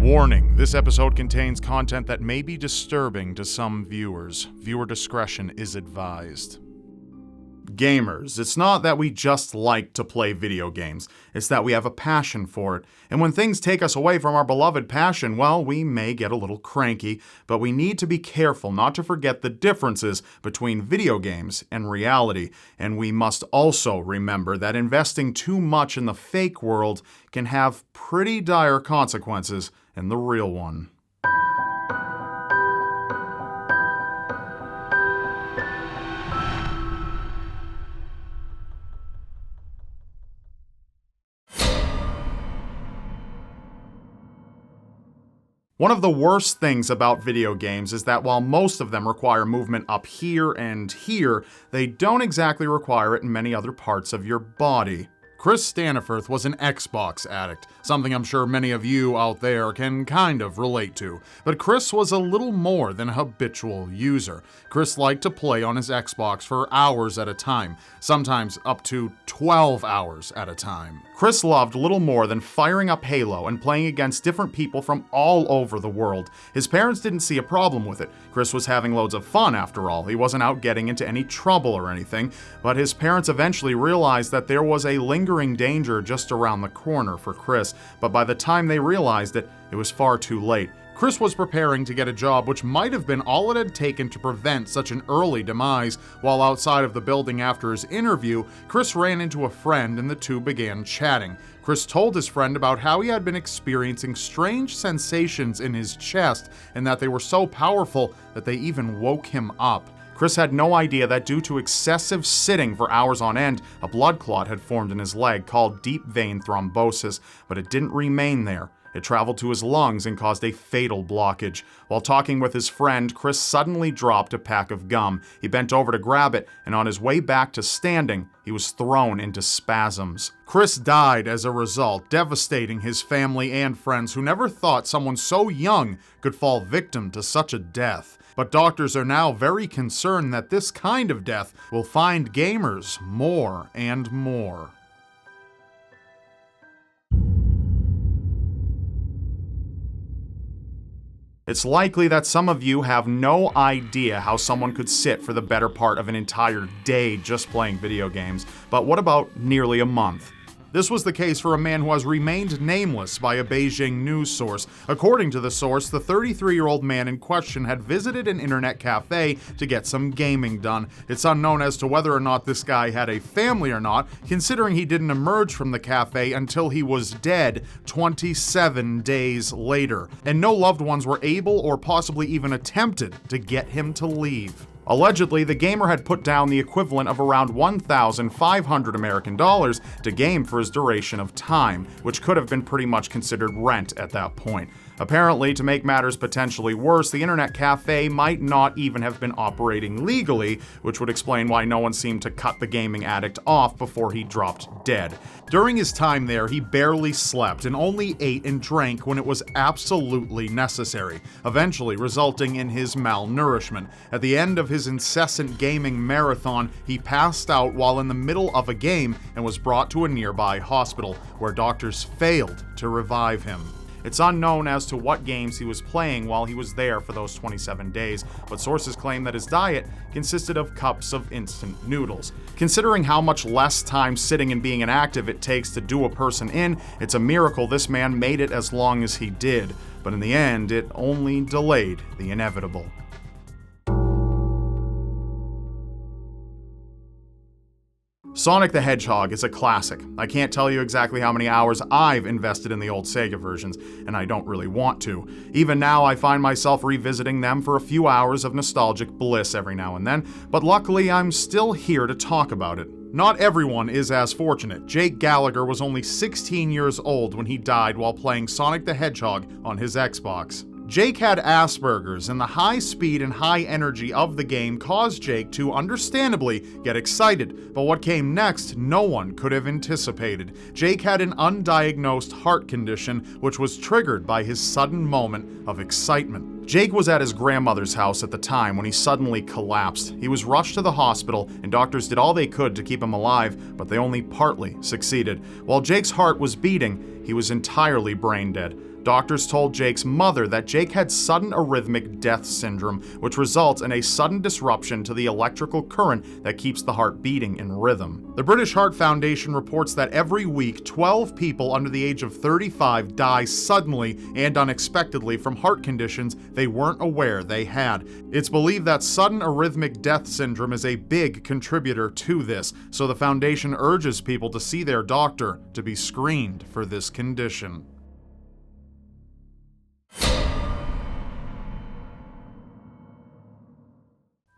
Warning, this episode contains content that may be disturbing to some viewers. Viewer discretion is advised. Gamers, it's not that we just like to play video games, it's that we have a passion for it. And when things take us away from our beloved passion, well, we may get a little cranky, but we need to be careful not to forget the differences between video games and reality. And we must also remember that investing too much in the fake world can have pretty dire consequences in the real one. One of the worst things about video games is that while most of them require movement up here and here, they don't exactly require it in many other parts of your body. Chris Staniforth was an Xbox addict, something I'm sure many of you out there can kind of relate to. But Chris was a little more than a habitual user. Chris liked to play on his Xbox for hours at a time, sometimes up to 12 hours at a time. Chris loved little more than firing up Halo and playing against different people from all over the world. His parents didn't see a problem with it. Chris was having loads of fun after all. He wasn't out getting into any trouble or anything, but his parents eventually realized that there was a lingering danger just around the corner for Chris, but by the time they realized it, it was far too late. Chris was preparing to get a job which might have been all it had taken to prevent such an early demise. While outside of the building after his interview, Chris ran into a friend and the two began chatting. Chris told his friend about how he had been experiencing strange sensations in his chest and that they were so powerful that they even woke him up. Chris had no idea that due to excessive sitting for hours on end, a blood clot had formed in his leg called deep vein thrombosis, but it didn't remain there. It traveled to his lungs and caused a fatal blockage. While talking with his friend, Chris suddenly dropped a pack of gum. He bent over to grab it, and on his way back to standing, he was thrown into spasms. Chris died as a result, devastating his family and friends who never thought someone so young could fall victim to such a death. But doctors are now very concerned that this kind of death will find gamers more and more. It's likely that some of you have no idea how someone could sit for the better part of an entire day just playing video games, but what about nearly a month? This was the case for a man who has remained nameless by a Beijing news source. According to the source, the 33-year-old man in question had visited an internet cafe to get some gaming done. It's unknown as to whether or not this guy had a family or not, considering he didn't emerge from the cafe until he was dead 27 days later, and no loved ones were able or possibly even attempted to get him to leave. Allegedly, the gamer had put down the equivalent of around $1,500 American dollars to game for his duration of time, which could have been pretty much considered rent at that point. Apparently, to make matters potentially worse, the internet cafe might not even have been operating legally, which would explain why no one seemed to cut the gaming addict off before he dropped dead. During his time there, he barely slept and only ate and drank when it was absolutely necessary, eventually resulting in his malnourishment. At the end of his incessant gaming marathon, he passed out while in the middle of a game and was brought to a nearby hospital, where doctors failed to revive him. It's unknown as to what games he was playing while he was there for those 27 days, but sources claim that his diet consisted of cups of instant noodles. Considering how much less time sitting and being inactive it takes to do a person in, it's a miracle this man made it as long as he did. But in the end, it only delayed the inevitable. Sonic the Hedgehog is a classic. I can't tell you exactly how many hours I've invested in the old Sega versions, and I don't really want to. Even now, I find myself revisiting them for a few hours of nostalgic bliss every now and then, but luckily I'm still here to talk about it. Not everyone is as fortunate. Jake Gallagher was only 16 years old when he died while playing Sonic the Hedgehog on his Xbox. Jake had Asperger's, and the high speed and high energy of the game caused Jake to, understandably, get excited. But what came next, no one could have anticipated. Jake had an undiagnosed heart condition, which was triggered by his sudden moment of excitement. Jake was at his grandmother's house at the time when he suddenly collapsed. He was rushed to the hospital, and doctors did all they could to keep him alive, but they only partly succeeded. While Jake's heart was beating, he was entirely brain dead. Doctors told Jake's mother that Jake had sudden arrhythmic death syndrome, which results in a sudden disruption to the electrical current that keeps the heart beating in rhythm. The British Heart Foundation reports that every week, 12 people under the age of 35 die suddenly and unexpectedly from heart conditions they weren't aware they had. It's believed that sudden arrhythmic death syndrome is a big contributor to this, so the foundation urges people to see their doctor to be screened for this condition.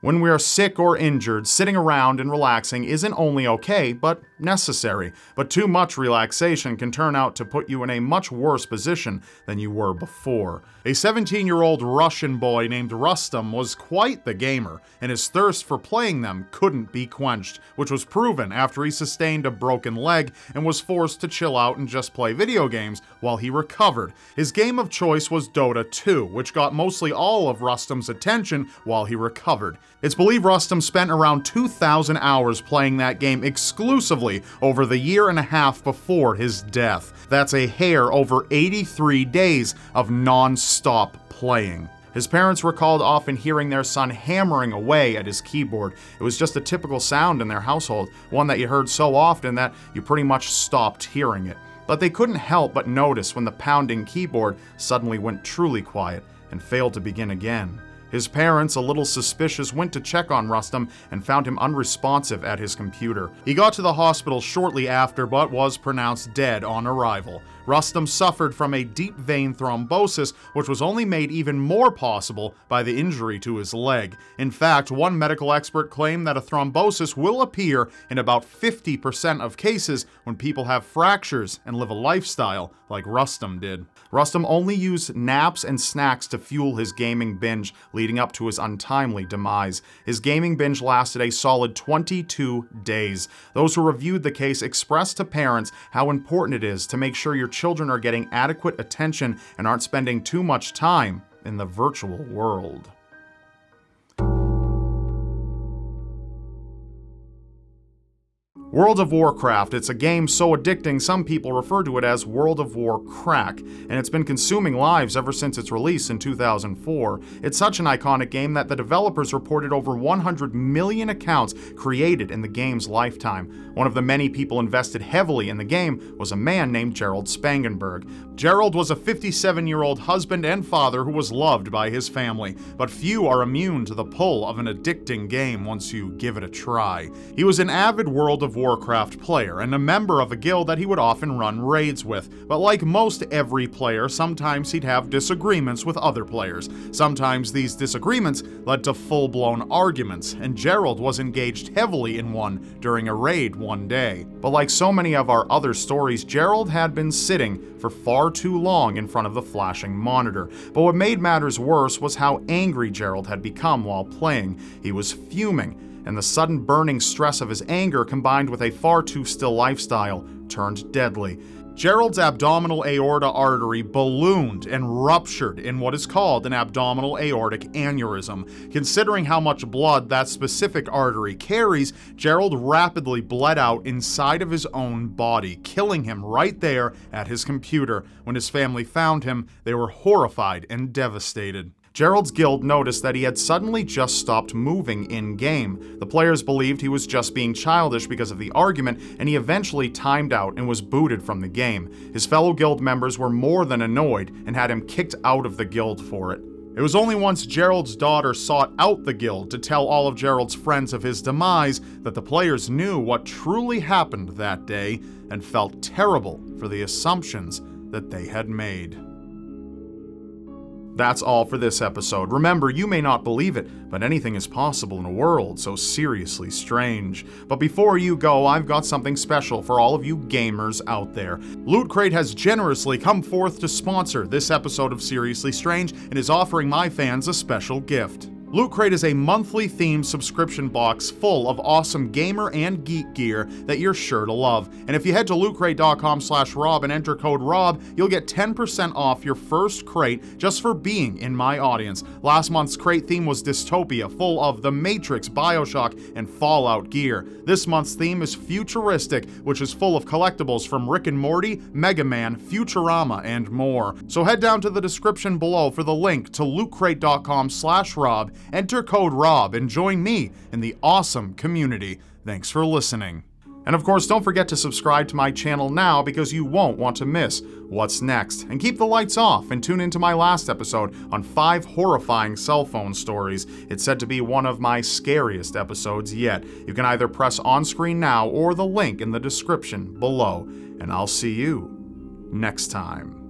When we are sick or injured, sitting around and relaxing isn't only okay, but necessary. But too much relaxation can turn out to put you in a much worse position than you were before. A 17-year-old Russian boy named Rustom was quite the gamer, and his thirst for playing them couldn't be quenched, which was proven after he sustained a broken leg and was forced to chill out and just play video games while he recovered. His game of choice was Dota 2, which got mostly all of Rustom's attention while he recovered. It's believed Rustom spent around 2,000 hours playing that game exclusively over the year and a half before his death. That's a hair over 83 days of non-stop playing. His parents recalled often hearing their son hammering away at his keyboard. It was just a typical sound in their household, one that you heard so often that you pretty much stopped hearing it. But they couldn't help but notice when the pounding keyboard suddenly went truly quiet and failed to begin again. His parents, a little suspicious, went to check on Rustom and found him unresponsive at his computer. He got to the hospital shortly after, but was pronounced dead on arrival. Rustom suffered from a deep vein thrombosis, which was only made even more possible by the injury to his leg. In fact, one medical expert claimed that a thrombosis will appear in about 50% of cases when people have fractures and live a lifestyle like Rustom did. Rustom only used naps and snacks to fuel his gaming binge, leading up to his untimely demise. His gaming binge lasted a solid 22 days. Those who reviewed the case expressed to parents how important it is to make sure your children are getting adequate attention and aren't spending too much time in the virtual world. World of Warcraft, it's a game so addicting some people refer to it as World of War crack, and it's been consuming lives ever since its release in 2004. It's such an iconic game that the developers reported over 100 million accounts created in the game's lifetime. One of the many people invested heavily in the game was a man named Gerald Spangenberg. Gerald was a 57-year-old husband and father who was loved by his family, but few are immune to the pull of an addicting game once you give it a try. He was an avid World of Warcraft player and a member of a guild that he would often run raids with, but like most every player, sometimes he'd have disagreements with other players. Sometimes these disagreements led to full-blown arguments, and Gerald was engaged heavily in one during a raid one day. But like so many of our other stories, Gerald had been sitting for far too long in front of the flashing monitor. But what made matters worse was how angry Gerald had become while playing. He was fuming, and the sudden burning stress of his anger combined with a far too still lifestyle turned deadly. Gerald's abdominal aorta artery ballooned and ruptured in what is called an abdominal aortic aneurysm. Considering how much blood that specific artery carries, Gerald rapidly bled out inside of his own body, killing him right there at his computer. When his family found him, they were horrified and devastated. Gerald's guild noticed that he had suddenly just stopped moving in-game. The players believed he was just being childish because of the argument, and he eventually timed out and was booted from the game. His fellow guild members were more than annoyed and had him kicked out of the guild for it. It was only once Gerald's daughter sought out the guild to tell all of Gerald's friends of his demise that the players knew what truly happened that day and felt terrible for the assumptions that they had made. That's all for this episode. Remember, you may not believe it, but anything is possible in a world so seriously strange. But before you go, I've got something special for all of you gamers out there. Loot Crate has generously come forth to sponsor this episode of Seriously Strange and is offering my fans a special gift. Loot Crate is a monthly themed subscription box full of awesome gamer and geek gear that you're sure to love. And if you head to lootcrate.com/Rob and enter code ROB, you'll get 10% off your first crate just for being in my audience. Last month's crate theme was Dystopia, full of The Matrix, BioShock, and Fallout gear. This month's theme is Futuristic, which is full of collectibles from Rick and Morty, Mega Man, Futurama, and more. So head down to the description below for the link to lootcrate.com/Rob, enter code ROB, and join me in the awesome community. Thanks for listening. And of course, don't forget to subscribe to my channel now because you won't want to miss what's next. And keep the lights off and tune into my last episode on 5 horrifying cell phone stories. It's said to be one of my scariest episodes yet. You can either press on screen now or the link in the description below. And I'll see you next time.